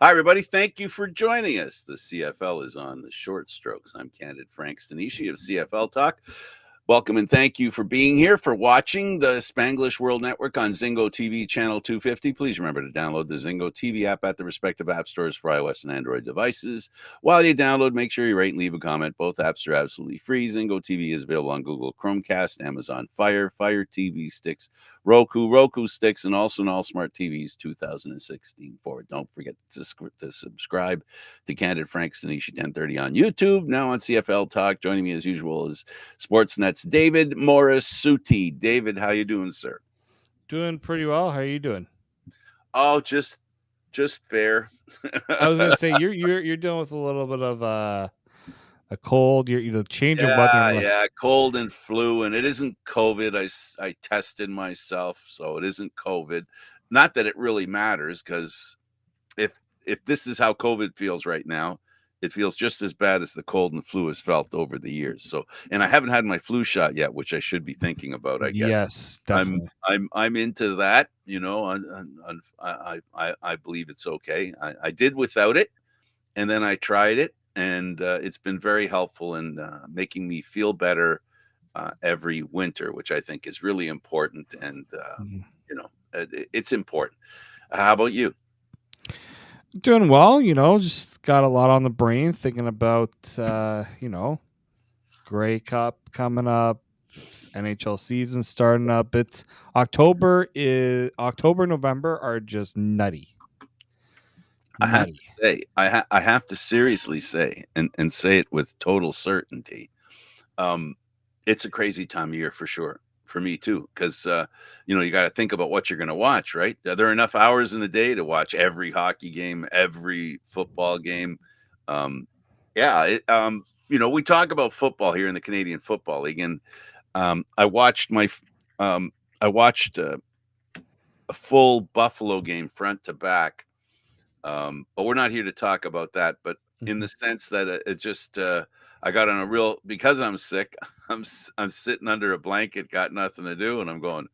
Hi, everybody. Thank you for joining us. The CFL is on the short strokes. I'm Candid Frank Stanisci of CFL Talk. Welcome and thank you for being here, for watching the Spanglish World Network on Zingo TV channel 250. Please remember to download the Zingo TV app at the respective app stores for iOS and Android devices. While you download, make sure you rate and leave a comment. Both apps are absolutely free. Zingo TV is available on Google Chromecast, Amazon Fire, Fire TV sticks, Roku sticks, and also on all smart TVs 2016 forward. Don't forget to subscribe to Candid Frank Stanisci 1030 on YouTube. Now on CFL Talk, joining me as usual is Sportsnet's David Morassutti. David, how you doing, sir? Doing pretty well. How are you doing? Oh, just fair. I was gonna say you're dealing with a little bit of a cold. You're the change of weather. Yeah, cold and flu, and it isn't COVID. I tested myself, so it isn't COVID. Not that it really matters, because if this is how COVID feels right now, it feels just as bad as the cold and flu has felt over the years. So, and I haven't had my flu shot yet, which I should be thinking about, I guess. Yes, definitely. I'm into that, I believe it's okay. I did without it, and then I tried it, and it's been very helpful in making me feel better every winter, which I think is really important. And it's important. How about you? Doing well. Just got a lot on the brain thinking about Grey Cup coming up. It's NHL season starting up. It's October. November are just nutty. I have to say, I have to seriously say, and say it with total certainty, it's a crazy time of year for sure. For me too, because you got to think about what you're going to watch, right? Are there enough hours in the day to watch every hockey game, every football game? We talk about football here in the Canadian Football League, and I watched a full Buffalo game front to back. But we're not here to talk about that. But in the sense that it just, I got on a real, because I'm sick, I'm sitting under a blanket, got nothing to do, and I'm going,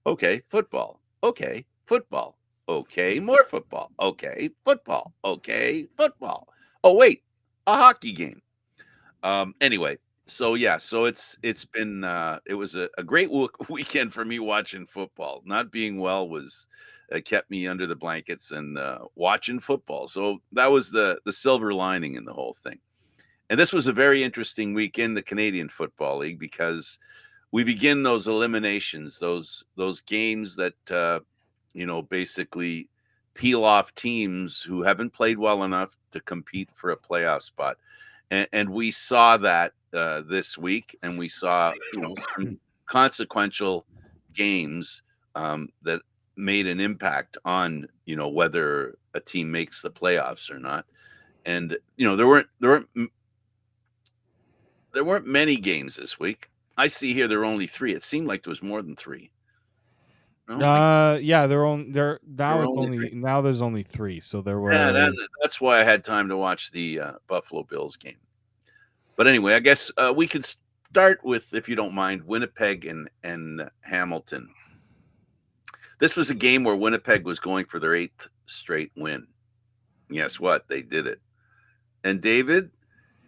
okay, football, okay, football, okay, more football, okay, football, okay, football. Oh wait, a hockey game. Anyway, so yeah, so it's been it was a great weekend for me watching football. Not being well was kept me under the blankets and watching football. So that was the silver lining in the whole thing. And this was a very interesting week in the Canadian Football League, because we begin those eliminations, those games that basically peel off teams who haven't played well enough to compete for a playoff spot. And we saw that this week, and we saw some consequential games that made an impact on whether a team makes the playoffs or not. And there weren't many games this week. I see here there were only 3. It seemed like there was more than 3. No, they're now it's only only 3. now there's only 3. So there were. Yeah, that's why I had time to watch the Buffalo Bills game. But anyway, I guess we could start with, if you don't mind, Winnipeg and Hamilton. This was a game where Winnipeg was going for their 8th straight win. Guess what? They did it. And David,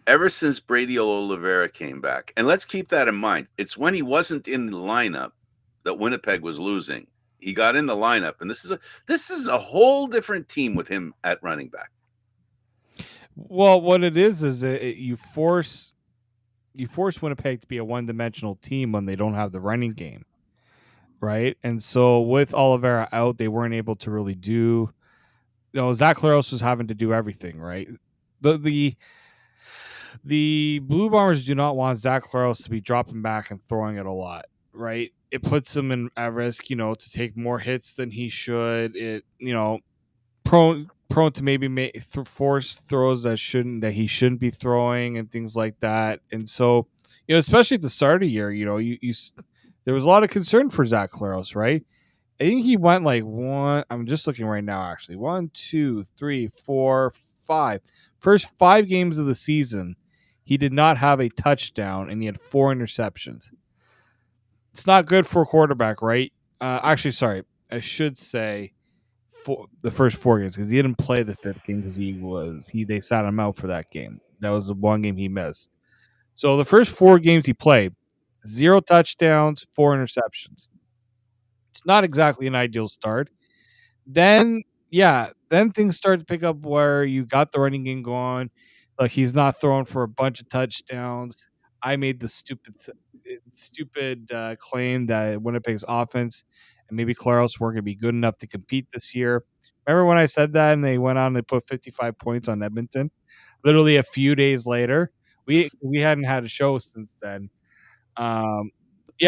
ever since Brady Oliveira came back, and let's keep that in mind, it's when he wasn't in the lineup that Winnipeg was losing. He got in the lineup, and this is a whole different team with him at running back. Well, what it is you force Winnipeg to be a one-dimensional team when they don't have the running game, right? And so with Oliveira out, they weren't able to really do. Zach Claros was having to do everything, right? The Blue Bombers do not want Zach Claros to be dropping back and throwing it a lot, right? It puts him at risk, to take more hits than he should. It, prone to maybe force throws that he shouldn't be throwing and things like that. And so, especially at the start of the year, there was a lot of concern for Zach Claros, right? I think he went like one. I'm just looking right now, actually. 1, 2, 3, 4, 5. First 5 games of the season, he did not have a touchdown, and he had 4 interceptions. It's not good for a quarterback, right? Actually, sorry, I should say the first 4 games because he didn't play the 5th game because they sat him out for that game. That was the one game he missed. So the first 4 games he played, 0 touchdowns, 4 interceptions. It's not exactly an ideal start. Then then things start to pick up where you got the running game going. Like he's not throwing for a bunch of touchdowns. I made the stupid claim that Winnipeg's offense and maybe Claros weren't going to be good enough to compete this year. Remember when I said that and they went on and they put 55 points on Edmonton? Literally a few days later, we hadn't had a show since then. Yeah,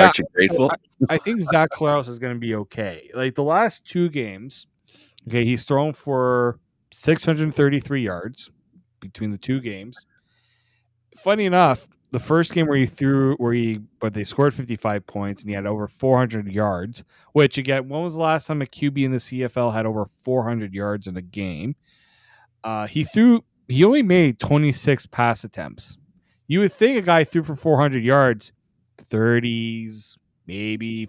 Aren't you grateful? I think Zach Claros is going to be okay. Like the last 2 games, okay, he's thrown for 633 yards between the 2 games. Funny enough, the first game but they scored 55 points and he had over 400 yards, which again, when was the last time a QB in the CFL had over 400 yards in a game? He only made 26 pass attempts. You would think a guy threw for 400 yards, 30s, maybe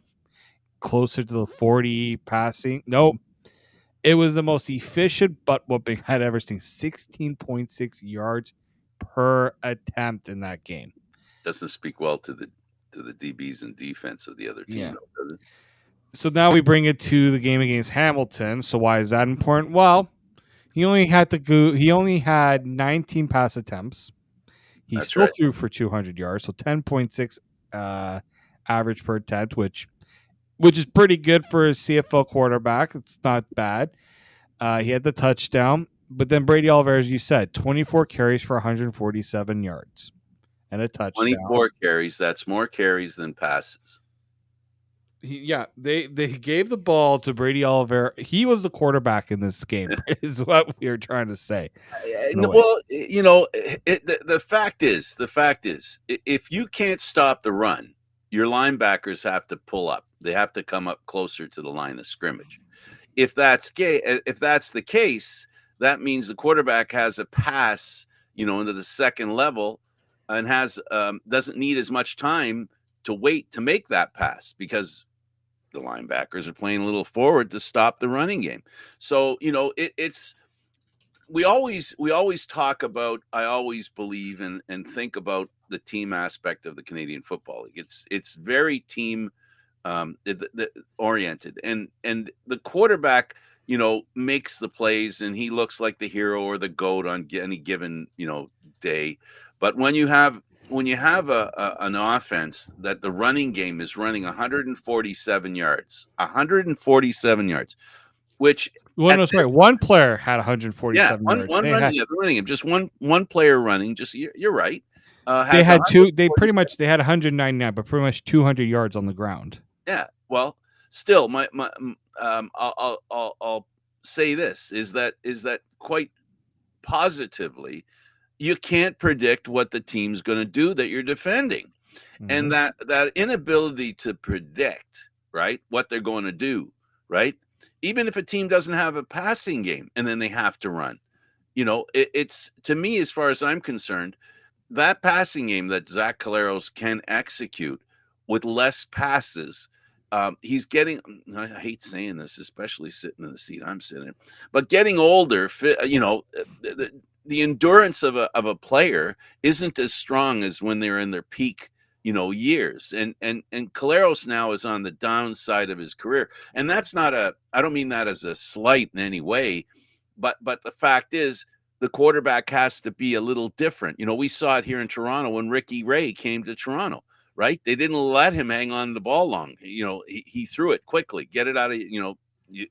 closer to the 40 passing. Nope. It was the most efficient butt whooping I'd ever seen. 16.6 yards per attempt in that game. Doesn't speak well to the DBs and defense of the other team, though, does it? So now we bring it to the game against Hamilton. So why is that important? Well, he only had 19 pass attempts. He That's still right. threw for 200 yards, so 10.6 average per attempt, which is pretty good for a CFL quarterback. It's not bad. He had the touchdown, but then Brady Oliver, as you said, 24 carries for 147 yards and a touchdown. 24 carries. That's more carries than passes. They gave the ball to Brady Oliver. He was the quarterback in this game, is what we were trying to say. Well, the fact is, if you can't stop the run, your linebackers have to pull up. They have to come up closer to the line of scrimmage. If that's the case, that means the quarterback has a pass, into the second level, and doesn't need as much time to wait to make that pass because the linebackers are playing a little forward to stop the running game. So we always talk about. I always believe and think about the team aspect of the Canadian Football League. It's very team oriented, and the quarterback makes the plays and he looks like the hero or the GOAT on any given day. But when you have an offense that the running game is running 147 yards, which one player had 147 yards. One running, the running game, just one player running. Just you're right. They had two. They had 199, but pretty much 200 yards on the ground. Yeah. Well, still, I'll say this is that quite positively, you can't predict what the team's going to do that you're defending, and that inability to predict, right, what they're going to do, right, even if a team doesn't have a passing game and then they have to run, it's to me, as far as I'm concerned, that passing game that Zach Claros can execute with less passes. He's getting, I hate saying this, especially sitting in the seat I'm sitting in, but getting older, the endurance of a player isn't as strong as when they're in their peak, years. And Claros now is on the downside of his career. And that's I don't mean that as a slight in any way, but the fact is the quarterback has to be a little different. We saw it here in Toronto when Ricky Ray came to Toronto. Right? They didn't let him hang on the ball long. He threw it quickly, get it out of, the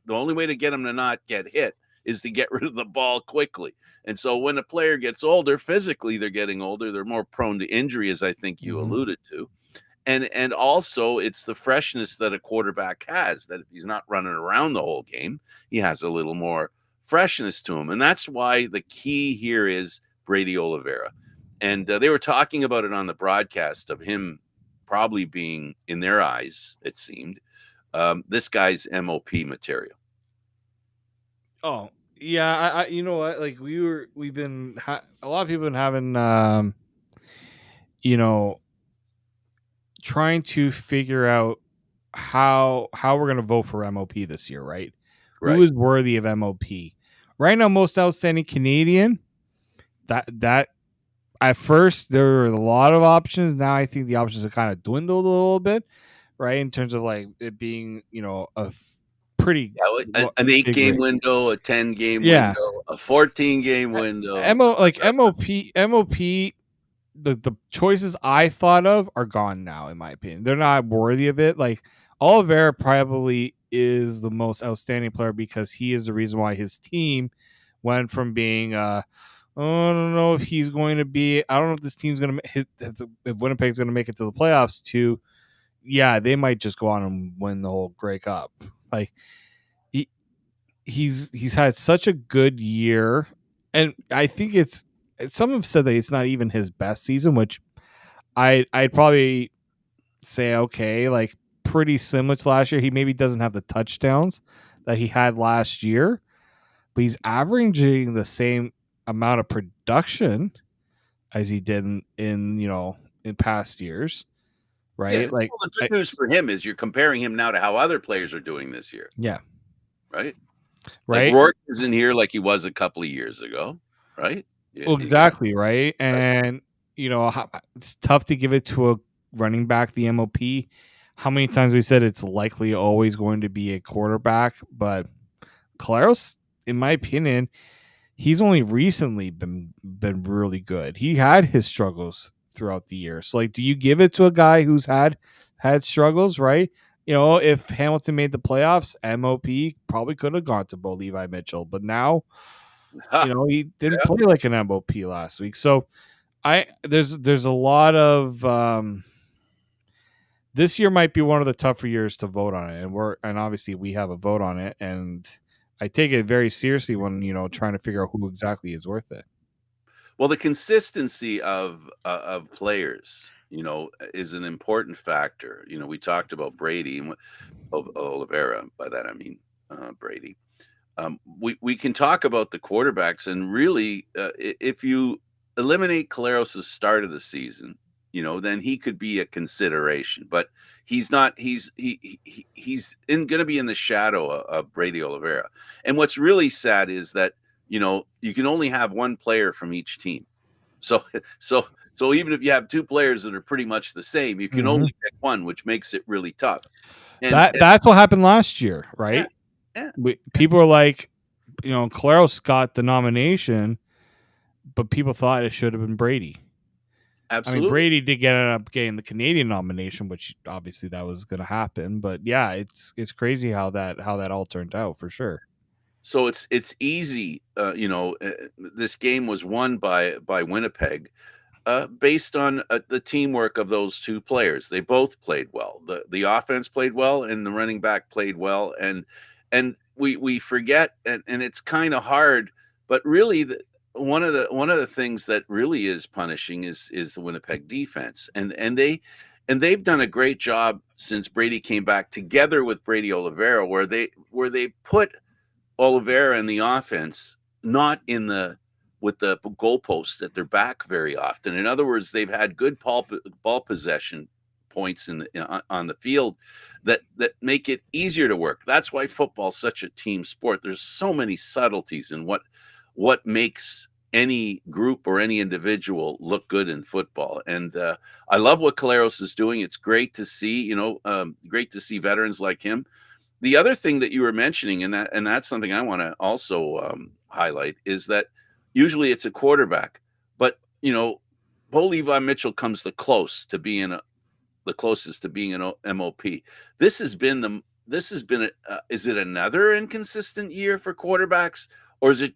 only way to get him to not get hit is to get rid of the ball quickly. And so when a player gets older, physically, they're getting older. They're more prone to injury, as I think you alluded to. And also it's the freshness that a quarterback has, that if he's not running around the whole game, he has a little more freshness to him. And that's why the key here is Brady Oliveira. And they were talking about it on the broadcast of him probably being, in their eyes, it seemed, this guy's MOP material. Oh yeah, I you know what? Like a lot of people have been having, trying to figure out how we're gonna vote for MOP this year, right? Who is worthy of MOP? Right now, most outstanding Canadian. That at first there were a lot of options. Now I think the options have kind of dwindled a little bit, right? In terms of like it being, a pretty an 8-game window, a 10-game window, a 14-game window. MOP. The choices I thought of are gone now, in my opinion. They're not worthy of it. Like Oliveira probably is the most outstanding player because he is the reason why his team went from being I don't know if he's going to be. I don't know if this team's going to hit. If Winnipeg's going to make it to the playoffs. Yeah, they might just go on and win the whole Grey Cup. Like he's had such a good year, and I think it's. Some have said that it's not even his best season, which I'd probably say okay, like pretty similar to last year. He maybe doesn't have the touchdowns that he had last year, but he's averaging the same amount of production as he did in past years, right? Yeah, Like the good news for him is you're comparing him now to how other players are doing this year. Yeah. Right? Right. Like Rourke is in here like he was a couple of years ago, right? Well, exactly, right? And it's tough to give it to a running back, the MOP. How many times we said it's likely always going to be a quarterback, but Claros, in my opinion, he's only recently been really good. He had his struggles throughout the year. So, like, do you give it to a guy who's had struggles, right? If Hamilton made the playoffs, MOP probably could have gone to Bo Levi Mitchell, but now, he didn't play like an MOP last week. So, there's a lot of this year might be one of the tougher years to vote on it, and obviously we have a vote on it, and I take it very seriously when trying to figure out who exactly is worth it. Well, the consistency of players, is an important factor. We talked about Brady and Oliveira. By that I mean Brady. We can talk about the quarterbacks, and really, if you eliminate Collaros' start of the season, then he could be a consideration. But he's not. He's going to be in the shadow of Brady Oliveira. And what's really sad is that you can only have one player from each team. So even if you have two players that are pretty much the same, you can only pick one, which makes it really tough. And that's what happened last year, right? Yeah. People are like, Claros got the nomination, but people thought it should have been Brady. Absolutely. I mean, Brady did end up getting the Canadian nomination, which obviously that was going to happen. But yeah, it's crazy how that all turned out for sure. So it's easy. This game was won by Winnipeg based on the teamwork of those two players. They both played well. The offense played well, and the running back played well. And we forget, and it's kind of hard, but really one of the things that really is punishing is the Winnipeg defense, and they've done a great job since Brady came back, together with Brady Oliveira, where they put Oliveira in the offense, not with the goalposts at their back very often. In other words, they've had good ball possession points on the field that make it easier to work. That's why football's such a team sport. There's so many subtleties in what makes any group or any individual look good in football. And I love what Collaros is doing. It's great to see, great to see veterans like him. The other thing that you were mentioning, and that's something I want to also highlight, is that usually it's a quarterback, but Bo Levi Mitchell comes the closest to being an MOP. This has been is it another inconsistent year for quarterbacks, or is it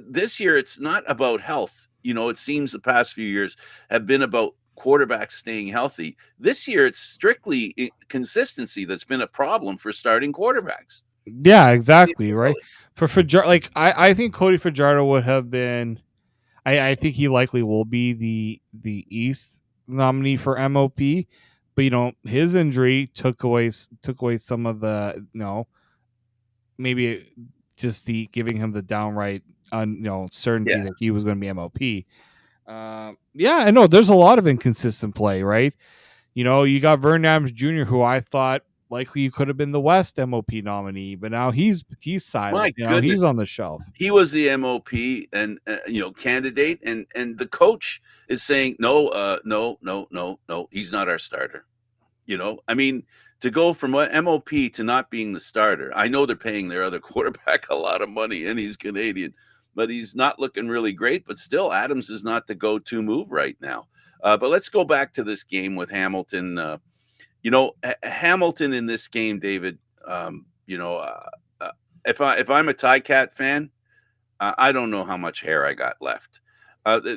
this year? It's not about health. It seems the past few years have been about quarterbacks staying healthy. This year, it's strictly consistency that's been a problem for starting quarterbacks. Yeah, exactly. Right. For Fajardo, like I think Cody Fajardo would have been. I think he likely will be the East nominee for MOP, but his injury took away some of the maybe just the giving him the downright certainty that he was going to be MOP. I know there's a lot of inconsistent play, right? You got Vern Adams Jr., who I thought likely could have been the West MOP nominee, but now he's silent. My goodness. He's on the shelf. He was the MOP and candidate, and the coach is saying no, no, he's not our starter. I mean, to go from MOP to not being the starter. I know they're paying their other quarterback a lot of money, and he's Canadian, but he's not looking really great. But still, Adams is not the go-to move right now. But let's go back to this game with Hamilton. Hamilton in this game, David. If I'm a Cat fan, I don't know how much hair I got left.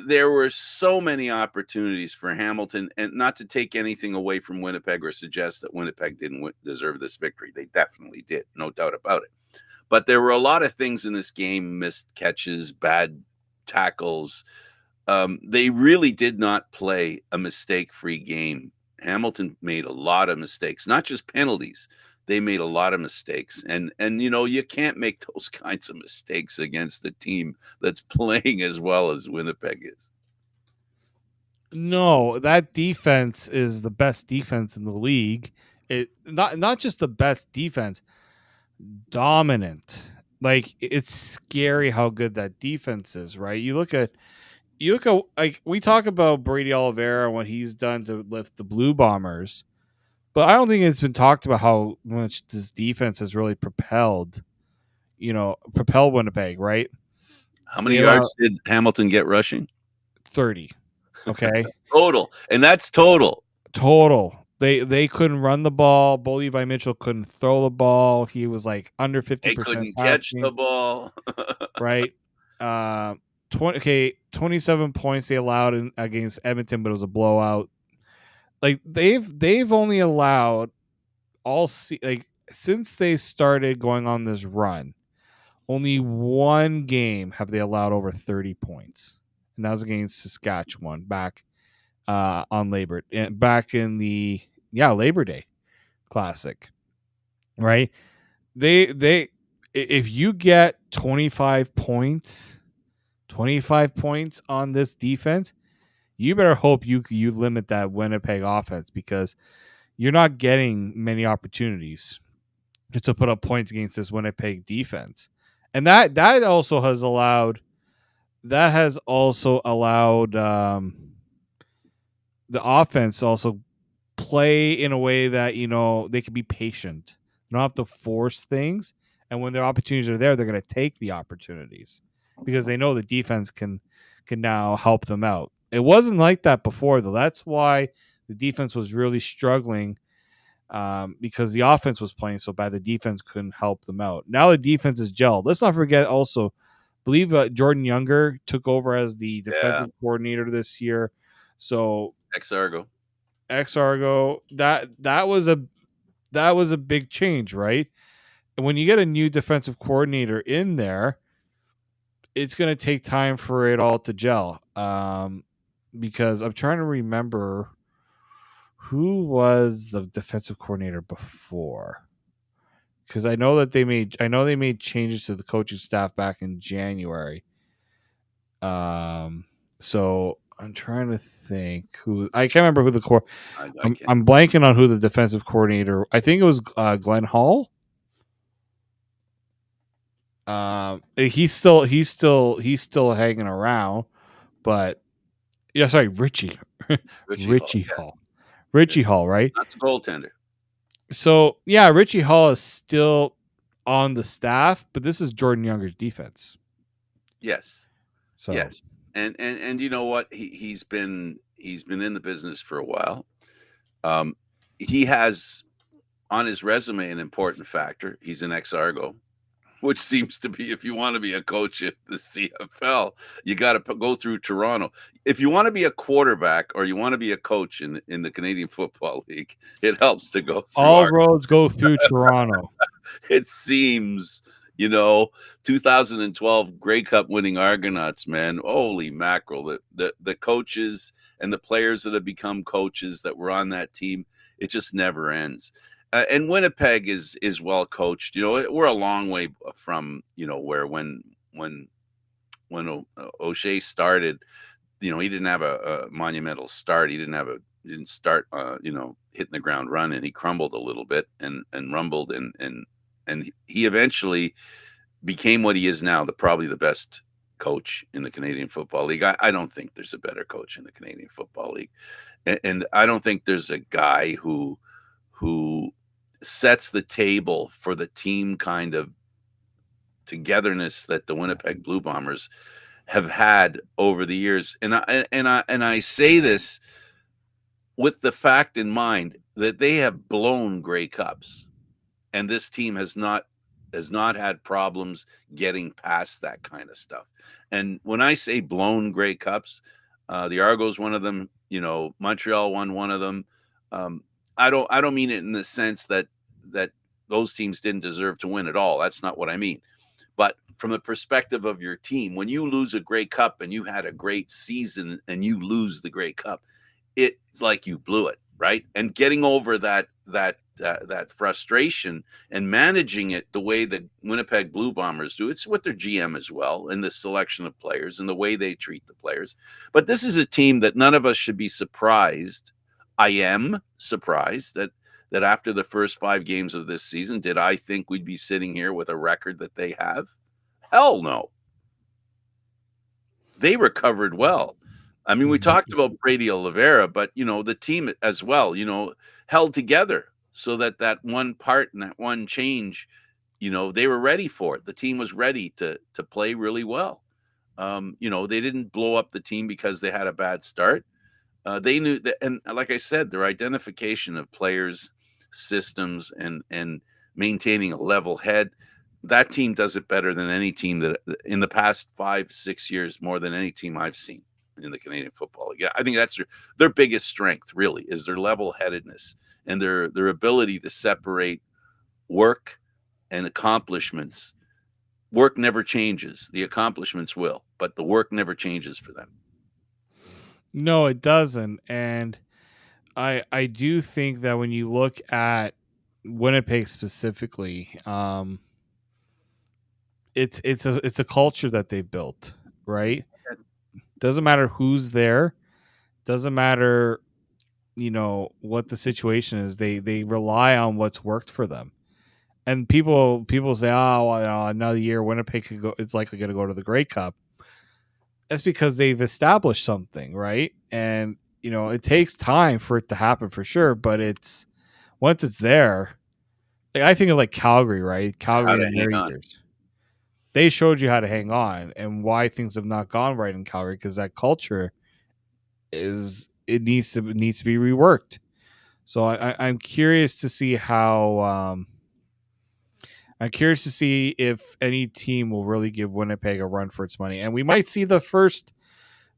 There were so many opportunities for Hamilton, and not to take anything away from Winnipeg or suggest that Winnipeg didn't deserve this victory. They definitely did, no doubt about it. But there were a lot of things in this game, missed catches, bad tackles. They really did not play a mistake-free game. Hamilton made a lot of mistakes, not just penalties. They made a lot of mistakes, and you can't make those kinds of mistakes against a team that's playing as well as Winnipeg is. No, that defense is the best defense in the league. It not just the best defense, dominant. Like, it's scary how good that defense is, right? You look at like, we talk about Brady Oliveira and what he's done to lift the Blue Bombers. But I don't think it's been talked about how much this defense has really propelled Winnipeg, right? How many yards did Hamilton get rushing? 30. Okay. Total. And that's total. Total. They couldn't run the ball. Bo Levi Mitchell couldn't throw the ball. He was like under 50%. They couldn't catch the ball. Right. 27 points they allowed against Edmonton, but it was a blowout. Like, they've only allowed since they started going on this run, only one game have they allowed over 30 points, and that was against Saskatchewan back on Labor Day Classic, right? They if you get 25 points on this defense, you better hope you limit that Winnipeg offense, because you're not getting many opportunities to put up points against this Winnipeg defense. And that also has allowed the offense also play in a way that they can be patient. They don't have to force things, and when their opportunities are there, they're going to take the opportunities because they know the defense can now help them out. It wasn't like that before, though. That's why the defense was really struggling, because the offense was playing so bad. The defense couldn't help them out. Now the defense is gelled. Let's not forget also, I believe Jordan Younger took over as the defensive coordinator this year. So Ex-Argo. That was a big change, right? And when you get a new defensive coordinator in there, it's going to take time for it all to gel. Because I'm trying to remember who was the defensive coordinator before. Because I know they made changes to the coaching staff back in January. So I'm trying to think who. I can't remember who the core. I'm blanking on who the defensive coordinator. I think it was Glenn Hall. He's still hanging around, but yeah, sorry, Richie Hall. Richie Hall, right? Not the goaltender. So yeah, Richie Hall is still on the staff, but this is Jordan Younger's defense. Yes. So yes, and you know what? He's been in the business for a while. He has on his resume an important factor. He's an ex-Argo, which seems to be, if you want to be a coach at the CFL, you got to go through Toronto. If you want to be a quarterback or you want to be a coach in the Canadian Football League, it helps to go through. All roads go through Toronto. It seems, 2012 Grey Cup winning Argonauts, man, holy mackerel! The coaches and the players that have become coaches that were on that team, it just never ends. And Winnipeg is well coached. We're a long way from where when O'Shea started. He didn't have a monumental start. He didn't have a didn't start, hitting the ground running. He crumbled a little bit and rumbled, and he eventually became what he is now, probably the best coach in the Canadian Football League. I don't think there's a better coach in the Canadian Football League, and I don't think there's a guy who sets the table for the team kind of togetherness that the Winnipeg Blue Bombers have had over the years. And I say this with the fact in mind that they have blown Grey Cups, and this team has not had problems getting past that kind of stuff. And when I say blown Grey Cups, the Argos one of them, Montreal won one of them. I don't mean it in the sense that those teams didn't deserve to win at all. That's not what I mean. But from the perspective of your team, when you lose a Grey Cup and you had a great season and you lose the Grey Cup, it's like you blew it, right? And getting over that frustration and managing it the way the Winnipeg Blue Bombers do, it's with their GM as well, and the selection of players and the way they treat the players. But this is a team that none of us should be surprised. I am surprised that after the first 5 games of this season, did I think we'd be sitting here with a record that they have? Hell no. They recovered well. I mean, we talked about Brady Oliveira, but, the team as well, held together so that one part and that one change, they were ready for it. The team was ready to play really well. They didn't blow up the team because they had a bad start. They knew that, and like I said, their identification of players, systems, and maintaining a level head, that team does it better than any team that in the past 5-6 years, more than any team I've seen in the Canadian Football League. Yeah, I think that's their biggest strength, really, is their level-headedness and their ability to separate work and accomplishments. Work never changes. The accomplishments will, but the work never changes for them. No, it doesn't. And I do think that when you look at Winnipeg specifically, it's a culture that they built, right? Doesn't matter who's there, doesn't matter, what the situation is. They rely on what's worked for them. And people say, "Oh, well, another year Winnipeg could go. It's likely going to go to the Grey Cup." That's because they've established something, right? And it takes time for it to happen for sure. But once it's there, like I think of like Calgary, right? Calgary in their years, they showed you how to hang on and why things have not gone right in Calgary, because that culture needs to be reworked. So I'm curious to see how. I'm curious to see if any team will really give Winnipeg a run for its money, and we might see the first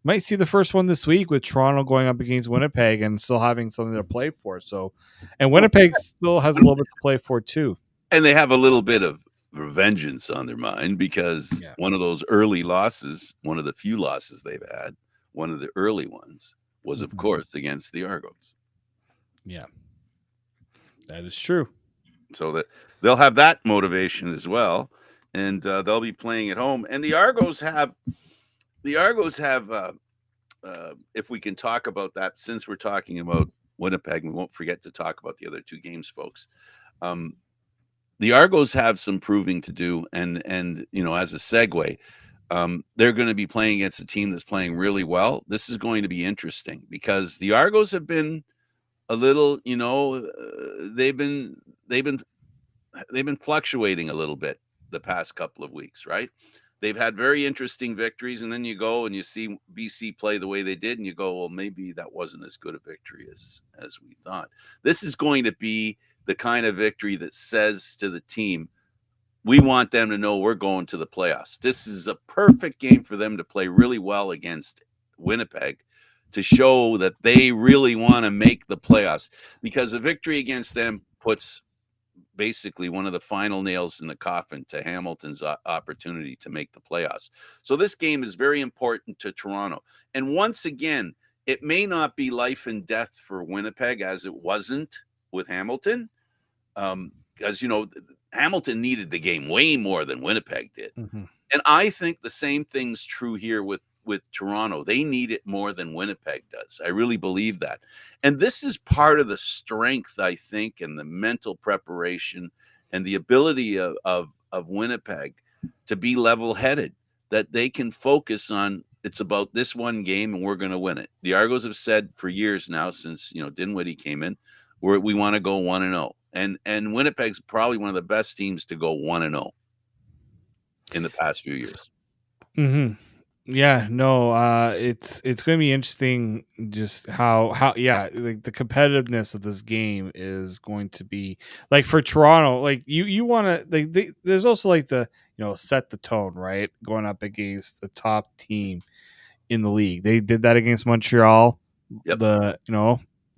one this week with Toronto going up against Winnipeg and still having something to play for. So, and Winnipeg still has a little bit to play for too, and they have a little bit of vengeance on their mind because one of those early losses, one of the few losses they've had, one of the early ones was, of course, against the Argos. Yeah, that is true. So that they'll have that motivation as well, and they'll be playing at home. And the Argos have, if we can talk about that, since we're talking about Winnipeg, we won't forget to talk about the other 2 games, folks. The Argos have some proving to do, and as a segue, they're going to be playing against a team that's playing really well. This is going to be interesting because the Argos have been a little, they've been fluctuating a little bit the past couple of weeks, right? They've had very interesting victories, and then you go and you see BC play the way they did, and you go, well, maybe that wasn't as good a victory as we thought. This is going to be the kind of victory that says to the team, we want them to know we're going to the playoffs. This is a perfect game for them to play really well against Winnipeg, to show that they really want to make the playoffs, because a victory against them puts basically one of the final nails in the coffin to Hamilton's opportunity to make the playoffs. So this game is very important to Toronto. And once again, it may not be life and death for Winnipeg as it wasn't with Hamilton. As Hamilton needed the game way more than Winnipeg did. And I think the same thing's true here with with Toronto. They need it more than Winnipeg does. I really believe that. And this is part of the strength, I think, and the mental preparation and the ability of Winnipeg to be level-headed, that they can focus on it's about this one game and we're going to win it. The Argos have said for years now, since Dinwiddie came in, we want to go 1-0. And Winnipeg's probably one of the best teams to go 1-0 in the past few years. Mm-hmm. Yeah, no, it's going to be interesting just how like the competitiveness of this game is going to be like for Toronto. Like you want to there's also like the set the tone, right, going up against the top team in the league. They did that against Montreal. Yep.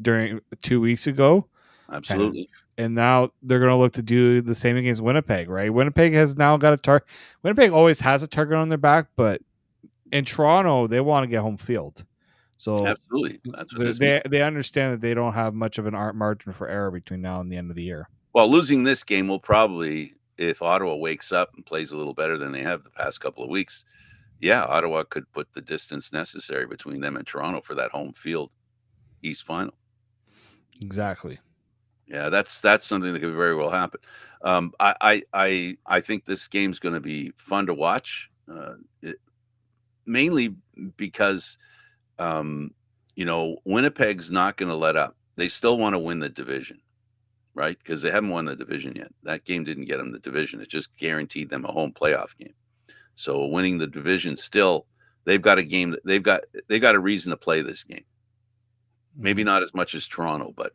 During 2 weeks ago. Absolutely. And now they're going to look to do the same against Winnipeg, right? Winnipeg has now got a target. Winnipeg always has a target on their back, but in Toronto, they want to get home field. So absolutely, that's what this means. They understand that they don't have much of an margin for error between now and the end of the year. Well, losing this game will probably, if Ottawa wakes up and plays a little better than they have the past couple of weeks, Ottawa could put the distance necessary between them and Toronto for that home field East final. Exactly. Yeah, that's something that could very well happen. I think this game's going to be fun to watch, mainly because Winnipeg's not going to let up. They still want to win the division, right? Because they haven't won the division yet. That game didn't get them the division. It just guaranteed them a home playoff game. So winning the division, still they've got a game that they've got a reason to play this game. Maybe not as much as Toronto, but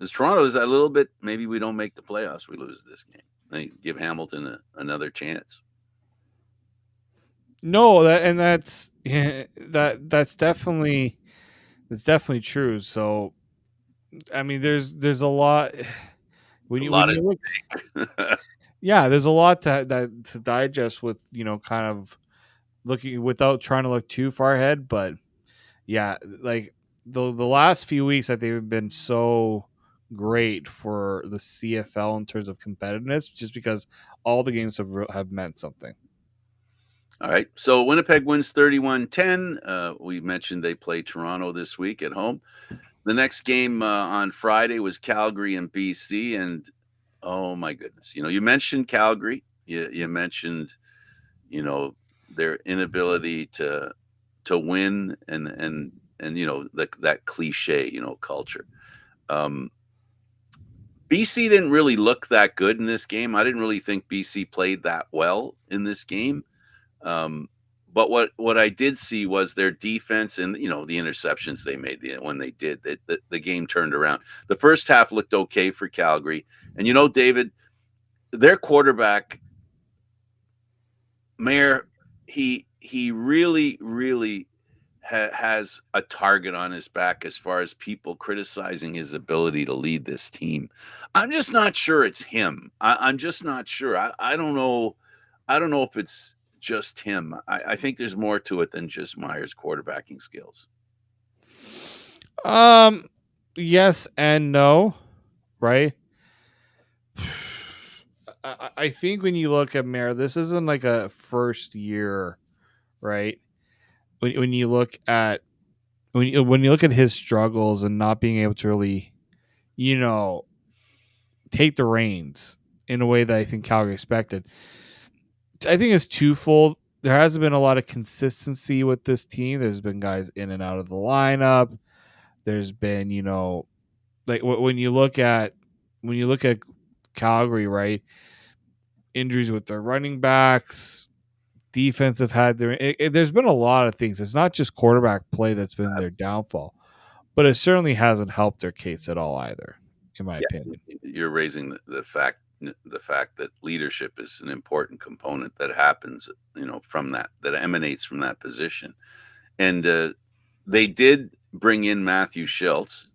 as Toronto is a little bit, maybe we don't make the playoffs, we lose this game. They give Hamilton another chance. No, that's definitely true. So, I mean, there's a lot when you look. Yeah, there's a lot to digest with kind of looking without trying to look too far ahead. But yeah, like the last few weeks, I think have been so great for the CFL in terms of competitiveness, just because all the games have meant something. All right. So Winnipeg wins 31-10. We mentioned they play Toronto this week at home. The next game on Friday was Calgary and BC. And oh my goodness, you mentioned Calgary. You mentioned, their inability to win and that cliche, culture. BC didn't really look that good in this game. I didn't really think BC played that well in this game. But what I did see was their defense and the interceptions they made when they did the game turned around. The first half looked okay for Calgary, and David, their quarterback, Mayer, he really has a target on his back as far as people criticizing his ability to lead this team. I'm just not sure it's him. I'm just not sure. I don't know. I don't know if it's just him. I think there's more to it than just Meyer's quarterbacking skills. Yes and no, right? I think when you look at Mayer, this isn't like a first year, right? When you look at when you look at his struggles and not being able to really, take the reins in a way that I think Calgary expected. I think it's twofold. There hasn't been a lot of consistency with this team. There's been guys in and out of the lineup. There's been, like when you look at Calgary, right? Injuries with their running backs, defense have had there's been a lot of things. It's not just quarterback play that's been their downfall, but it certainly hasn't helped their case at all either, in my opinion. You're raising the fact that leadership is an important component that happens, from that emanates from that position. And they did bring in Matthew Schultz.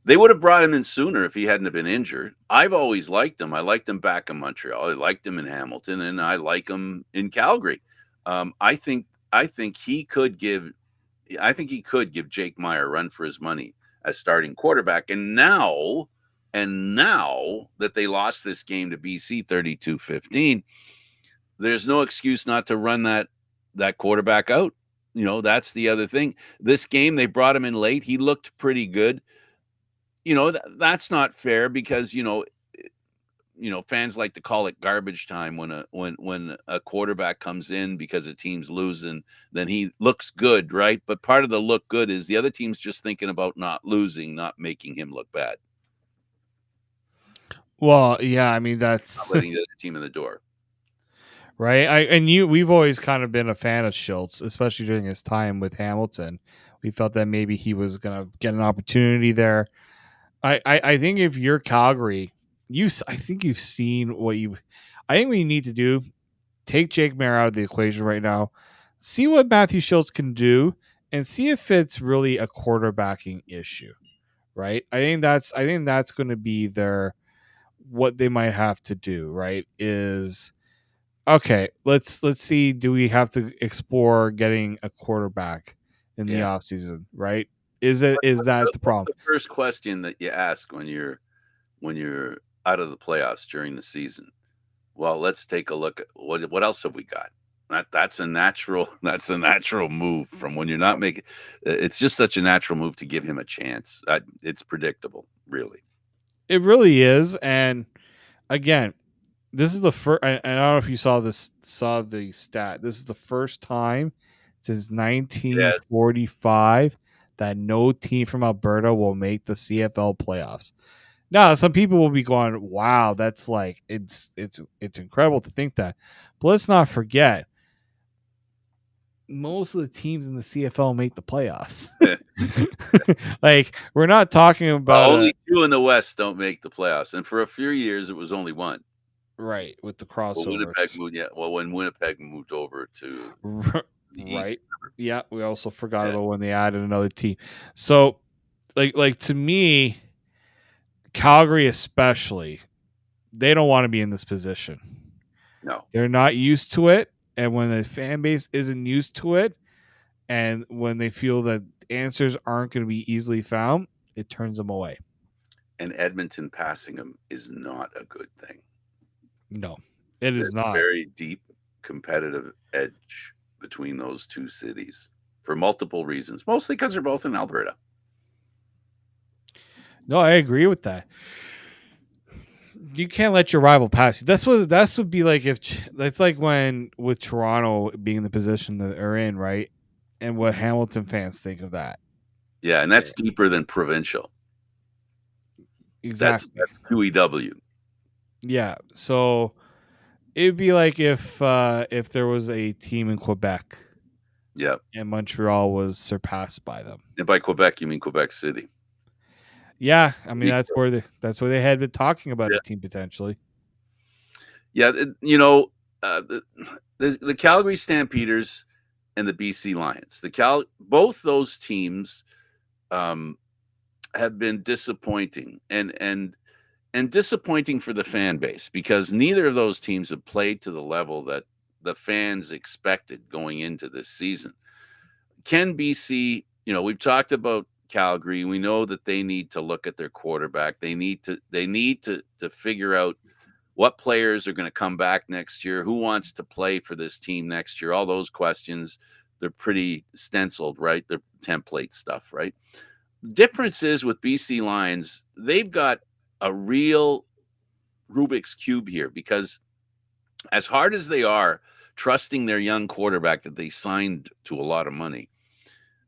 They would have brought him in sooner if he hadn't have been injured. I've always liked him. I liked him back in Montreal. I liked him in Hamilton, and I like him in Calgary. I think he could give Jake Meyer a run for his money as starting quarterback. And now that they lost this game to BC 32-15, there's no excuse not to run that that quarterback out. That's the other thing. This game, they brought him in late. He looked pretty good. That's not fair because, fans like to call it garbage time when a quarterback comes in because a team's losing, then he looks good, right? But part of the look good is the other team's just thinking about not losing, not making him look bad. Well, yeah, I mean Not that's letting the other team in the door. right. We've always kind of been a fan of Schultz, especially during his time with Hamilton. We felt that maybe he was gonna get an opportunity there. I think if you're Calgary, I think you've seen what you. I think what you need to do, take Jake Mayer out of the equation right now, see what Matthew Schultz can do, and see if it's really a quarterbacking issue. Right? I think that's going to be their what they might have to do. Right? Is okay. Let's see. Do we have to explore getting a quarterback in the offseason? Right? Is that the What's problem? the first question that you ask when you're out of the playoffs during the season? Well, let's take a look at what else have we got. That's a natural move from when you're not making. It's just such a natural move to give him a chance. It's predictable, really. It really is, and again, this is the first. I don't know if you saw the stat. This is the first time since 1945 that no team from Alberta will make the CFL playoffs. Now, some people will be going, "Wow, that's like it's incredible to think that," but let's not forget, most of the teams in the CFL make the playoffs. Like we're not talking about only two in the West don't make the playoffs, and for a few years it was only one. Right, with the Well, crossovers. Winnipeg moved. Yeah, well, when Winnipeg moved over to the East. Right. Yeah, we also forgot Yeah. about when they added another team. So, like to me, Calgary especially, they don't want to be in this position. No. They're not used to it, and when the fan base isn't used to it, and when they feel that answers aren't going to be easily found, it turns them away. And Edmonton passing them is not a good thing. No, it is There's not. a very deep competitive edge between those two cities for multiple reasons, mostly because they're both in Alberta. No, I agree with that. You can't let your rival pass you. That's would be like if that's like when with Toronto being in the position that they're in, right? And what Hamilton fans think of that. Yeah, and that's deeper than provincial. Exactly. That's QEW. Yeah. So it'd be like if there was a team in Quebec. Yeah. And Montreal was surpassed by them. And by Quebec, you mean Quebec City. Yeah, I mean that's where they had been talking about a team potentially. Yeah, the Calgary Stampeders and the BC Lions. Both those teams have been disappointing and disappointing for the fan base because neither of those teams have played to the level that the fans expected going into this season. Can BC, we've talked about Calgary. We know that they need to look at their quarterback. They need to figure out what players are going to come back next year, who wants to play for this team next year. All those questions, they're pretty stenciled, right? They're template stuff, right? The difference is with BC Lions, they've got a real Rubik's Cube here because as hard as they are trusting their young quarterback that they signed to a lot of money,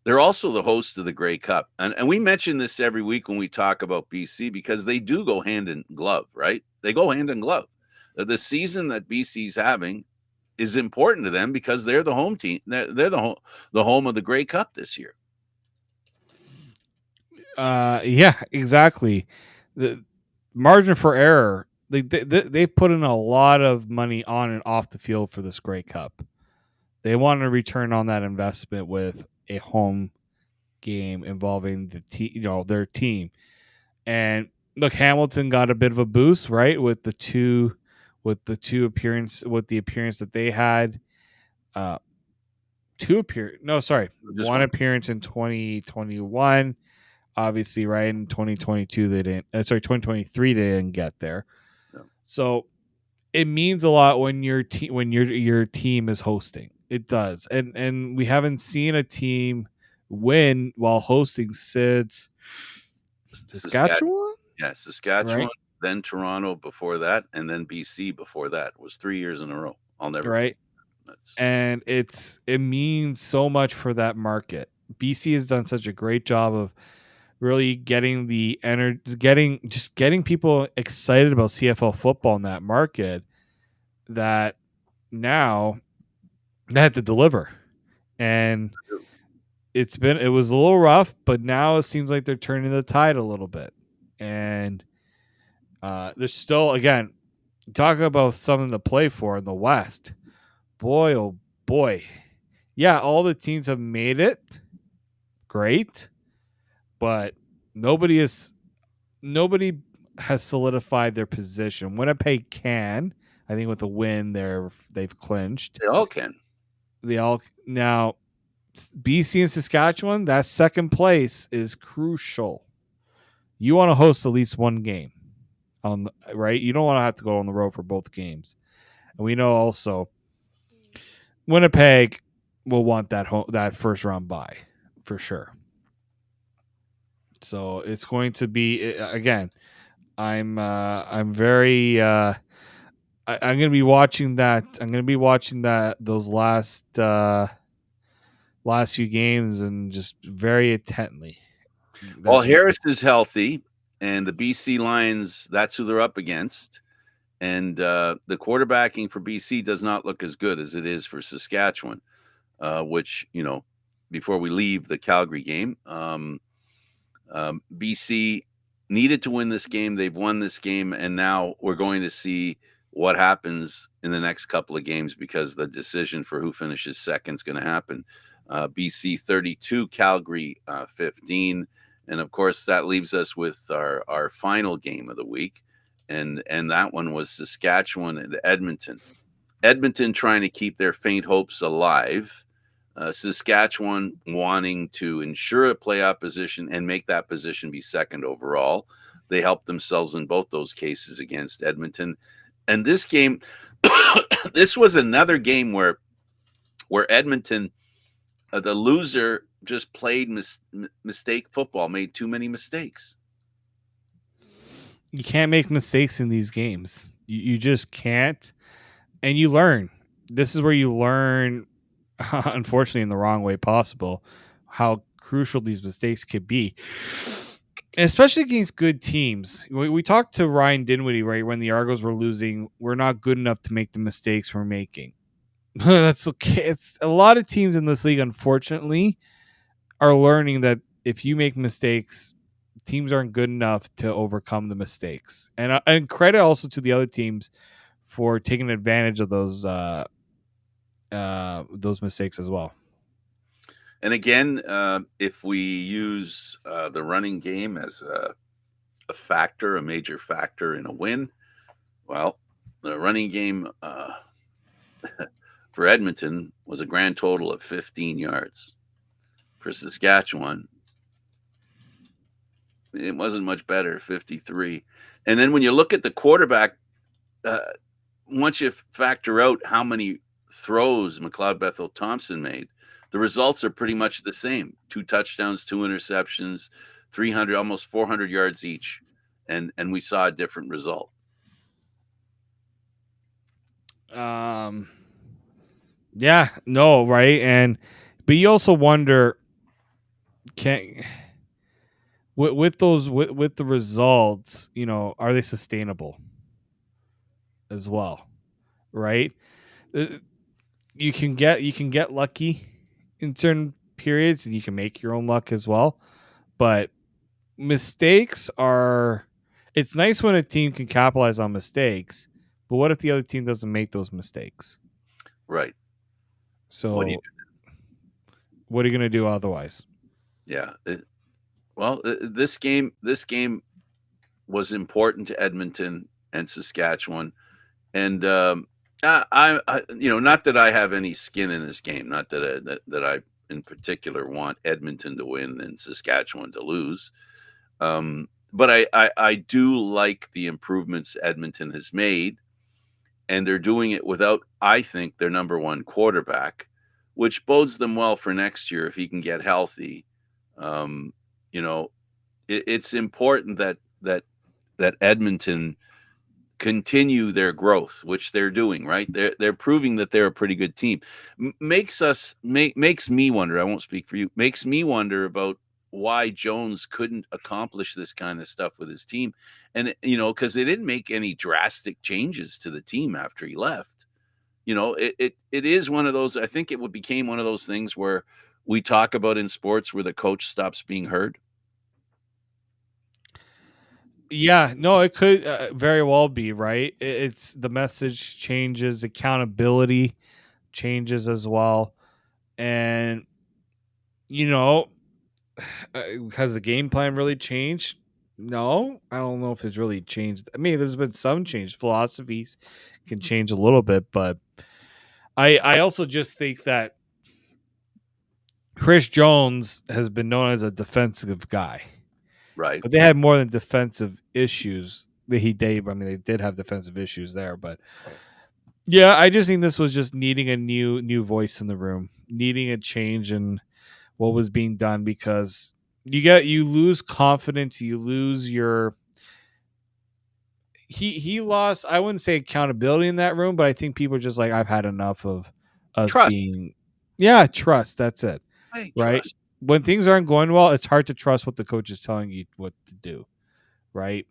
they're also the host of the Grey Cup. And we mention this every week when we talk about BC because they do go hand in glove, right? They go hand in glove. The season that BC's having is important to them because they're the home team. They're the home of the Grey Cup this year. Yeah, exactly. The margin for error, they've put in a lot of money on and off the field for this Grey Cup. They want to return on that investment with a home game involving their team. And look, Hamilton got a bit of a boost, right, with the appearance that they had. One appearance in 2021. Obviously, right in 2022 they didn't. 2023 they didn't get there. No. So it means a lot when your team is hosting. It does. And we haven't seen a team win while hosting since Saskatchewan, Yeah, Saskatchewan, right? then Toronto before that, and then BC before that. It was 3 years in a row. I'll never forget. Right. And it means so much for that market. BC has done such a great job of really getting the energy, getting people excited about CFL football in that market, that now they have to deliver. And it was a little rough, but now it seems like they're turning the tide a little bit. And there's still, again, talking about something to play for in the West. Boy, oh boy. Yeah, all the teams have made it. Great. But nobody has solidified their position. Winnipeg can. I think with a win they've clinched. They all can. Now BC and Saskatchewan, that second place is crucial. You want to host at least one game right? You don't want to have to go on the road for both games. And we know also Winnipeg will want that first round bye for sure. So it's going to be, again, I'm very I'm going to be watching that. I'm going to be watching those last few games and just very intently. Well, Harris is healthy, and the BC Lions, that's who they're up against. And the quarterbacking for BC does not look as good as it is for Saskatchewan, which, before we leave the Calgary game, BC needed to win this game. They've won this game, and now we're going to see what happens in the next couple of games, because the decision for who finishes second is going to happen. BC 32, Calgary 15. And of course, that leaves us with our final game of the week. And that one was Saskatchewan and Edmonton. Edmonton trying to keep their faint hopes alive. Saskatchewan wanting to ensure a playoff position and make that position be second overall. They helped themselves in both those cases against Edmonton. And this game, this was another game where Edmonton, the loser, just played mistake football, made too many mistakes. You can't make mistakes in these games. You just can't. And you learn. This is where you learn, unfortunately in the wrong way possible, how crucial these mistakes could be. And especially against good teams. We talked to Ryan Dinwiddie, right, when the Argos were losing. We're not good enough to make the mistakes we're making. That's okay. It's a lot of teams in this league, unfortunately, are learning that if you make mistakes, teams aren't good enough to overcome the mistakes. And credit also to the other teams for taking advantage of those mistakes as well. And again, if we use the running game as a factor, a major factor in a win, well, the running game for Edmonton was a grand total of 15 yards. For Saskatchewan, it wasn't much better, 53. And then when you look at the quarterback, once you factor out how many throws McLeod Bethel Thompson made, the results are pretty much the same. 2 touchdowns, 2 interceptions, 300, almost 400 yards each. And we saw a different result. Yeah, no, right. But you also wonder, with the results, are they sustainable as well, right? You can get lucky in certain periods, and you can make your own luck as well. But mistakes it's nice when a team can capitalize on mistakes, but what if the other team doesn't make those mistakes? Right. So what are you going to do otherwise? Yeah. This game was important to Edmonton and Saskatchewan. And I not that I have any skin in this game, not that I in particular want Edmonton to win and Saskatchewan to lose. But I do like the improvements Edmonton has made, and they're doing it without, I think, their number one quarterback. which bodes them well for next year if he can get healthy. You know, it's important that Edmonton continue their growth, which they're doing. Right, they're proving that they're a pretty good team. Makes me wonder. I won't speak for you. Makes me wonder about why Jones couldn't accomplish this kind of stuff with his team, and because they didn't make any drastic changes to the team after he left. It is one of those. I think it became one of those things where we talk about in sports where the coach stops being heard. Yeah, no, it could very well be, right. It's the message changes, accountability changes as well, and has the game plan really changed? No, I don't know if it's really changed. I mean, there's been some change. Philosophies can change a little bit, but I also just think that Chris Jones has been known as a defensive guy, Right. but they had more than defensive issues. They did have defensive issues there, but yeah, I just think this was just needing a new voice in the room, needing a change in what was being done, because you lose confidence, you lose your he lost, I wouldn't say accountability in that room, but I think people are just like, I've had enough of us Trust. being, yeah, trust, that's it. Hey, Right? trust. When things aren't going well, it's hard to trust what the coach is telling you what to do. Right?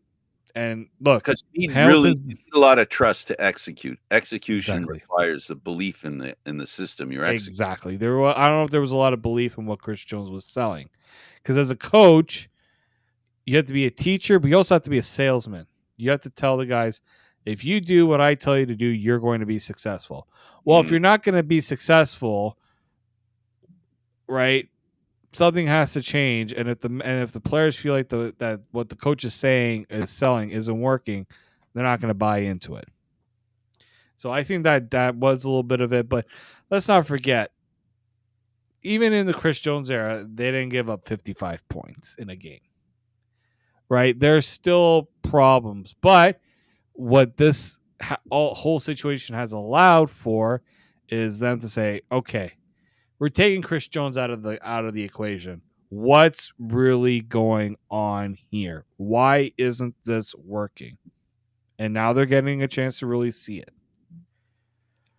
And look, Because Hamilton's you need a lot of trust to execute. Execution exactly. requires the belief in the system you're executing. Exactly. I don't know if there was a lot of belief in what Chris Jones was selling. Because as a coach, you have to be a teacher, but you also have to be a salesman. You have to tell the guys, if you do what I tell you to do, you're going to be successful. Well, if you're not going to be successful, right, something has to change. And if the players feel like that what the coach is saying is selling isn't working, they're not going to buy into it. So I think that was a little bit of it, but let's not forget, even in the Chris Jones era, they didn't give up 55 points in a game. Right? There's still problems, but what this whole situation has allowed for is them to say, okay, we're taking Chris Jones out of the equation. What's really going on here? Why isn't this working? And now they're getting a chance to really see it.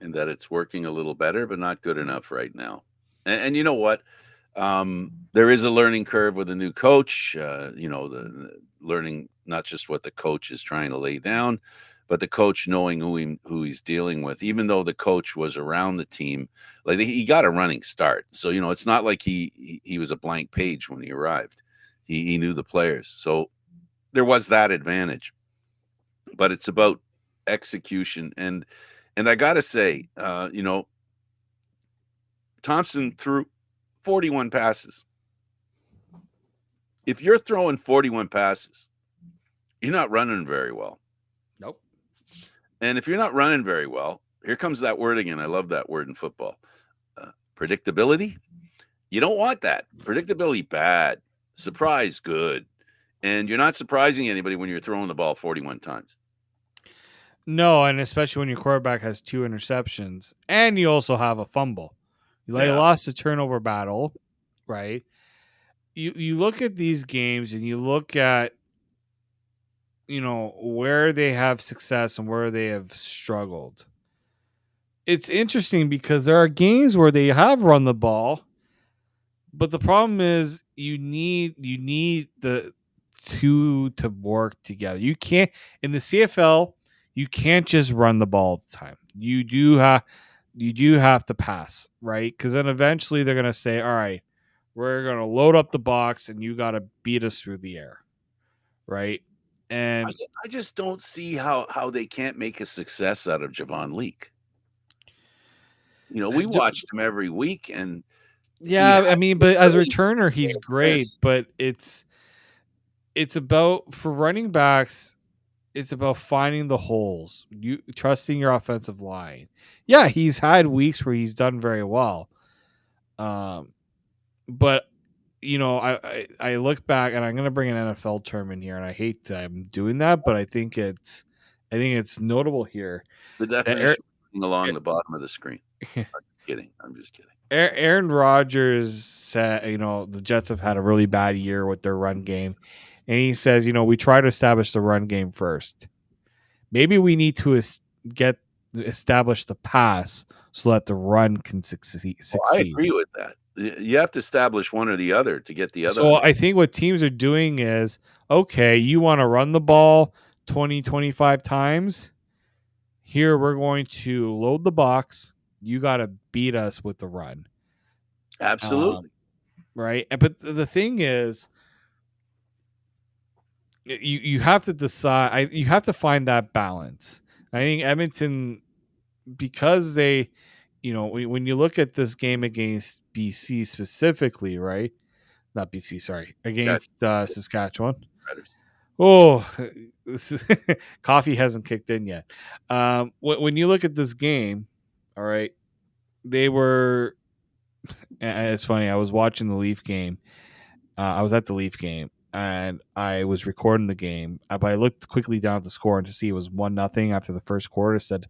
And that it's working a little better, but not good enough right now. And you know what? There is a learning curve with a new coach. The learning not just what the coach is trying to lay down, but the coach knowing who he's dealing with. Even though the coach was around the team, like he got a running start, so it's not like he was a blank page when he arrived. He knew the players, so there was that advantage. But it's about execution, and I got to say, Thompson threw 41 passes. If you're throwing 41 passes, you're not running very well. Nope. And if you're not running very well, here comes that word again. I love that word in football. Predictability. You don't want that. Predictability, bad. Surprise, good. And you're not surprising anybody when you're throwing the ball 41 times. No, and especially when your quarterback has 2 interceptions and you also have a fumble. You lost a turnover battle, right? You look at these games and you look at where they have success and where they have struggled. It's interesting because there are games where they have run the ball, but the problem is you need the two to work together. You can't, in the CFL, you can't just run the ball all the time. You do have to pass, right? Because then eventually they're gonna say, all right, we're gonna load up the box and you gotta beat us through the air. Right. And I just don't see how they can't make a success out of Javon Leake. We watched him every week, and yeah, I mean, but as a returner, he's great. But it's about, for running backs, it's about finding the holes. You trusting your offensive line. Yeah, he's had weeks where he's done very well. But I look back, and I'm going to bring an NFL term in here, and I hate that I'm doing that, but I think it's notable here. The definition along the bottom of the screen. kidding. I'm just kidding. Aaron Rodgers said, the Jets have had a really bad year with their run game. And he says, we try to establish the run game first. Maybe we need to establish the pass so that the run can succeed. Well, I agree with that. You have to establish one or the other to get the other. So I think what teams are doing is, okay, you want to run the ball 20, 25 times. Here, we're going to load the box. You got to beat us with the run. Absolutely. Right. But the thing is, you have to decide. You have to find that balance. I think Edmonton, because they, when you look at this game against BC specifically, right? Not BC, sorry, against Saskatchewan. Oh, coffee hasn't kicked in yet. When you look at this game, all right, they were. It's funny. I was watching the Leaf game. I was at the Leaf game and I was recording the game. But I looked quickly down at the score and to see it was 1-0 after the first quarter. Said,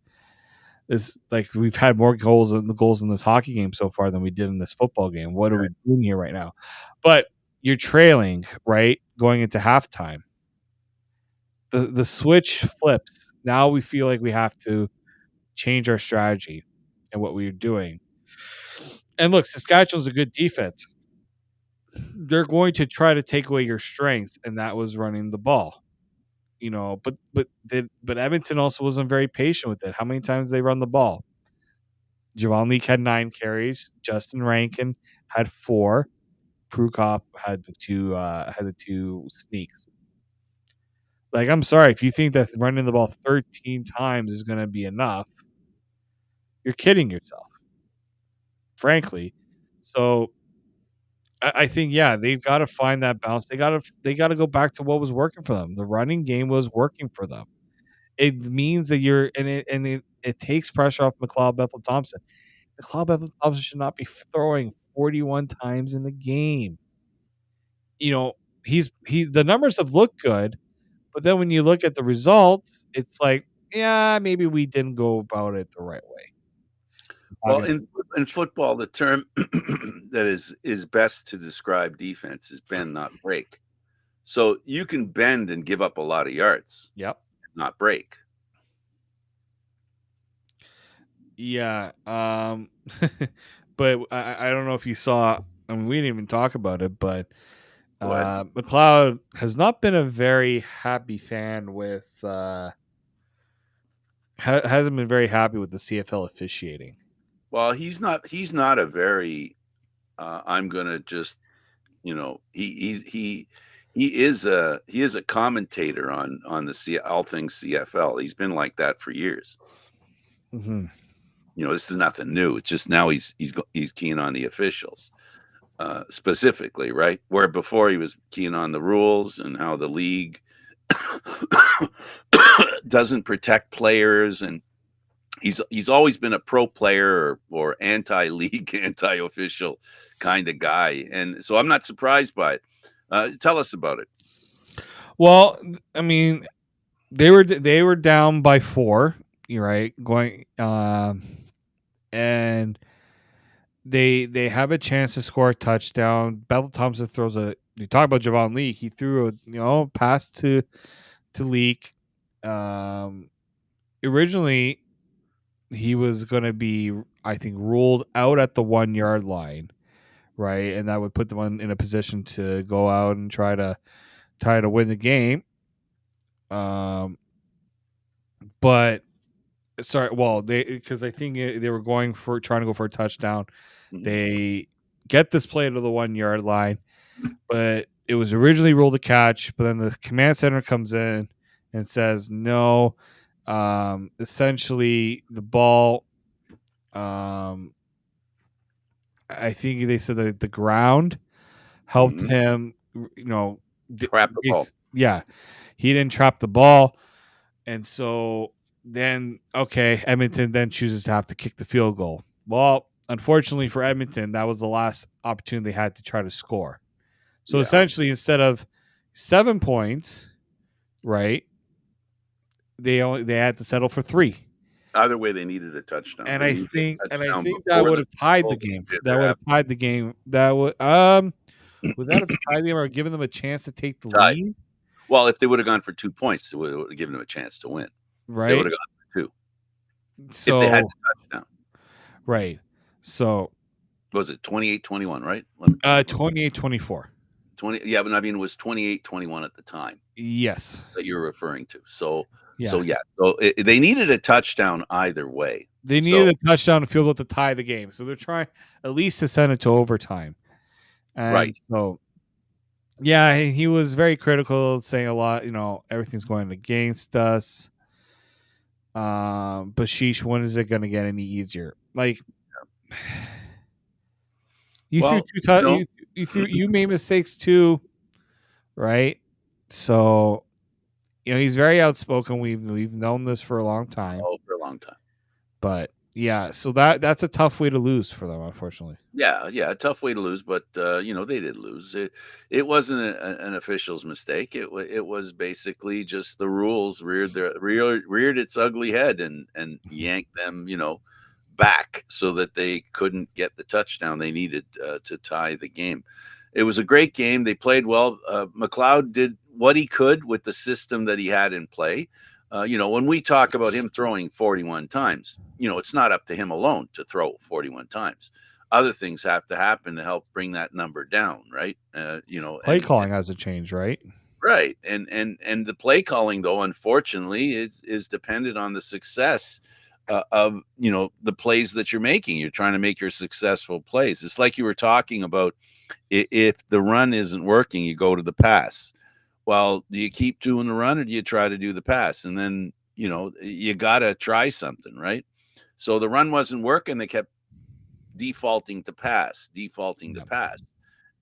"This like we've had more goals in this hockey game so far than we did in this football game. What are we doing here right now?" But you're trailing, right, going into halftime. The switch flips. Now we feel like we have to change our strategy and what we're doing. And look, Saskatchewan's a good defense. They're going to try to take away your strengths, and that was running the ball. But Edmonton also wasn't very patient with it. How many times they run the ball? Javon Leake had 9 carries. Justin Rankin had 4. Prukop had the two sneaks. Like, I'm sorry, if you think that running the ball 13 times is going to be enough, you're kidding yourself, frankly. So I think, yeah, they've got to find that balance. They got to go back to what was working for them. The running game was working for them. It means that it takes pressure off McLeod Bethel-Thompson. McLeod Bethel-Thompson should not be throwing 41 times in the game. The numbers have looked good, but then when you look at the results, it's like, yeah, maybe we didn't go about it the right way. Well, in football, the term that is best to describe defense is bend, not break. So you can bend and give up a lot of yards. Yep. Not break. Yeah. But I don't know if you saw, I mean, we didn't even talk about it, but McLeod has not been a very happy fan with hasn't been very happy with the CFL officiating. Well, he's not a very I'm gonna just he is a commentator on the all things CFL. He's been like that for years. Mm-hmm. This is nothing new. It's just now he's keen on the officials specifically, right? Where before he was keen on the rules and how the league doesn't protect players, and he's always been a pro player or anti-league, anti-official kind of guy, and so I'm not surprised by it. Tell us about it. Well, I mean, they were down by 4, you're right, going and they have a chance to score a touchdown. Bethel-Thompson throws you talk about Javon Leake, he threw a pass to Leake. Originally he was going to be, I think, ruled out at the 1-yard line, right? And that would put them in a position to go out and try to win the game. But sorry, well, because I think they were trying to go for a touchdown. Mm-hmm. They get this play to the 1-yard line, but it was originally ruled a catch. But then the command center comes in and says no. Essentially, the ball. I think they said that the ground helped him. Trap the ball. Yeah, he didn't trap the ball, and so then Edmonton then chooses to have to kick the field goal. Well, unfortunately for Edmonton, that was the last opportunity they had to try to score. So essentially, instead of 7 points, right, they had to settle for 3. Either way, they needed a touchdown. And They I needed think a touchdown that before would the have tied the goal game. That ever would have happened. tied the game. That would that have tied them or given them a chance to take the Tied. lead, Well, if they would have gone for 2 points, it would have given them a chance to win. They would right? have gone for 2 if they had So the touchdown. right. So Was it 28-21, right? Let me 28-24. 20, yeah, but I mean, it was 28-21 at the time Yes. that you're referring to. So Yeah. yeah. So they needed a touchdown either way. They So needed a touchdown to field goal to tie the game. So they're trying at least to send it to overtime. And right. so yeah, he was very critical, saying a lot, everything's going against us. But sheesh, when is it going to get any easier? Like, you threw Well, two you made mistakes too, right? So, he's very outspoken. We've known this for a long time. for a long time. But yeah, so that's a tough way to lose for them, unfortunately. Yeah, a tough way to lose, but they did lose. It wasn't an official's mistake. It was basically just the rules reared its ugly head and yanked them, back so that they couldn't get the touchdown they needed to tie the game. It was a great game. They played well. McLeod did what he could with the system that he had in play. When we talk about him throwing 41 times, it's not up to him alone to throw 41 times. Other things have to happen to help bring that number down, right? Play calling has to change, right? Right. And the play calling, though, unfortunately, is dependent on the success of the plays that you're making. You're trying to make your successful plays. It's like you were talking about. If the run isn't working, you go to the pass. Well, do you keep doing the run or do you try to do the pass? And then you got to try something, right? So the run wasn't working. They kept defaulting to pass.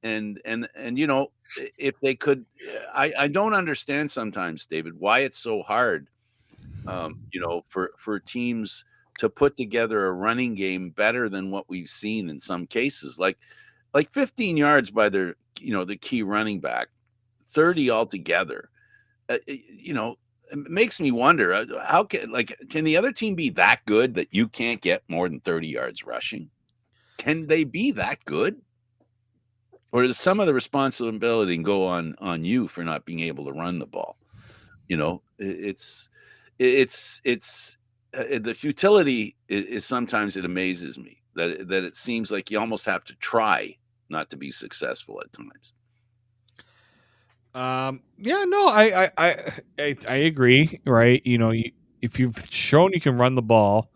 And if they could, I don't understand sometimes, David, why it's so hard, for teams to put together a running game better than what we've seen in some cases, like 15 yards by their, the key running back, 30 altogether. It makes me wonder how can the other team be that good that you can't get more than 30 yards rushing? Can they be that good? Or does some of the responsibility go on you for not being able to run the ball? It's the futility is sometimes it amazes me that it seems like you almost have to try not to be successful at times. Yeah, no, I agree, right? If you've shown you can run the ball,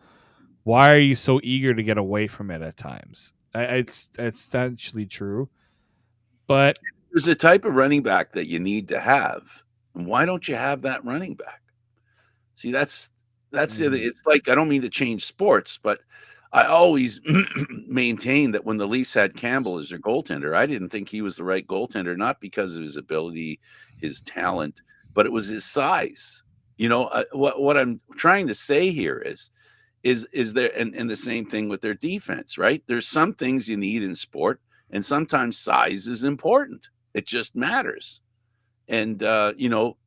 why are you so eager to get away from it at times? It's actually true, but there's a type of running back that you need to have. And why don't you have that running back? See, that's it's like, I don't mean to change sports, but I always maintain that when the Leafs had Campbell as their goaltender, I didn't think he was the right goaltender, not because of his ability, his talent, but it was his size. What I'm trying to say here is there, and the same thing with their defense, right? There's some things you need in sport, and sometimes size is important. It just matters. And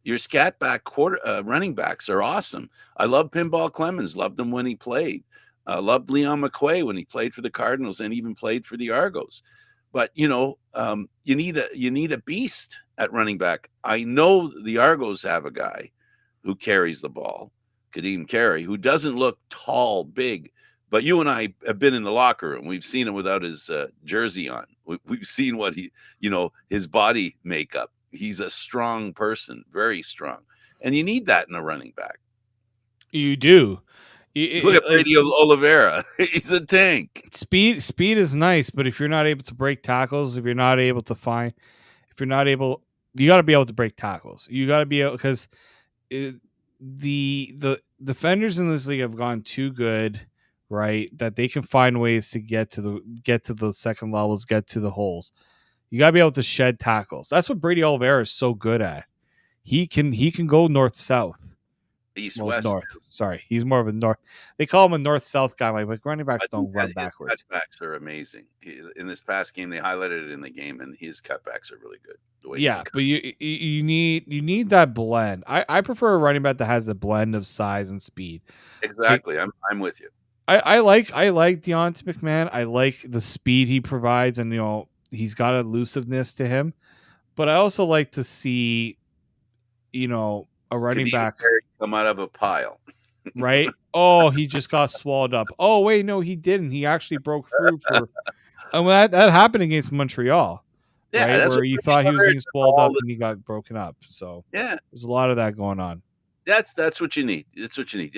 your scat back running backs are awesome. I love Pinball Clemens, loved him when he played. Loved Leon McQuay when he played for the Cardinals and even played for the Argos. But you need a beast at running back. I know the Argos have a guy who carries the ball, Kadeem Carey, who doesn't look tall, big. But you and I have been in the locker room. We've seen him without his jersey on. We've seen what his body makeup. He's a strong person, very strong. And you need that in a running back. You do. Look at Brady Oliveira. He's a tank. Speed is nice, but if you're not able to break tackles, you got to be able to break tackles. You got to be able, because the defenders in this league have gone too good, right? That they can find ways to get to the second levels, get to the holes. You got to be able to shed tackles. That's what Brady Oliveira is so good at. He can go north south. East-west. North. Sorry, he's more of a north. They call him a north-south guy. Like running backs don't run backwards. His cutbacks are amazing. In this past game, they highlighted it in the game, and his cutbacks are really good. The way but you need that blend. I prefer a running back that has the blend of size and speed. Exactly, I'm with you. I like Deonta McMahon. I like the speed he provides, and he's got elusiveness to him. But I also like to see, a running back come out of a pile. Right? Oh, he just got swallowed up. Oh, wait, no, he didn't. He actually broke through for. And that happened against Montreal, right? Where you thought he was getting swallowed up and he got broken up. So yeah, there's a lot of that going on. That's what you need. It's what you need.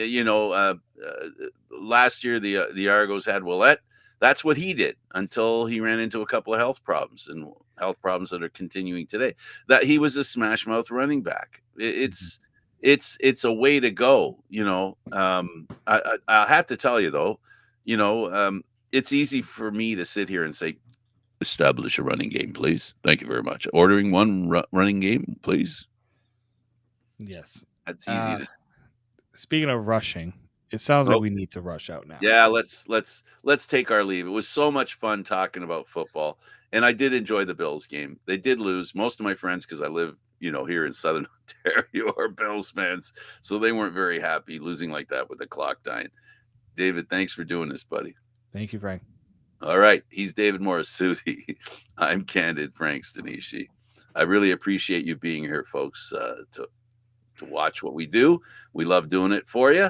Last year the Argos had Ouellette. That's what he did until he ran into a couple of health problems that are continuing today. That he was a smash mouth running back. It's a way to go. I have to tell you though, it's easy for me to sit here and say, establish a running game, please. Thank you very much. Ordering one running game, please. Yes. That's easy. Speaking of rushing, it sounds like we need to rush out now. Yeah, let's take our leave. It was so much fun talking about football, and I did enjoy the Bills game. They did lose. Most of my friends, because I live, here in Southern Ontario, are Bills fans, so they weren't very happy losing like that with the clock dying. David, thanks for doing this, buddy. Thank you, Frank. All right, he's David Morassutti. I'm Candid Frank Stanisci. I really appreciate you being here, folks, to watch what we do. We love doing it for you.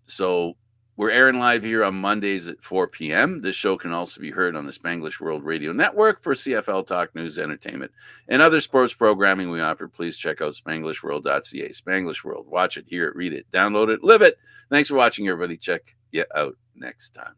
So we're airing live here on Mondays at 4 p.m. This show can also be heard on the Spanglish World Radio Network for CFL talk, news, entertainment, and other sports programming we offer. Please check out SpanglishWorld.ca. Spanglish World. Watch it, hear it, read it, download it, live it. Thanks for watching, everybody. Check you out next time.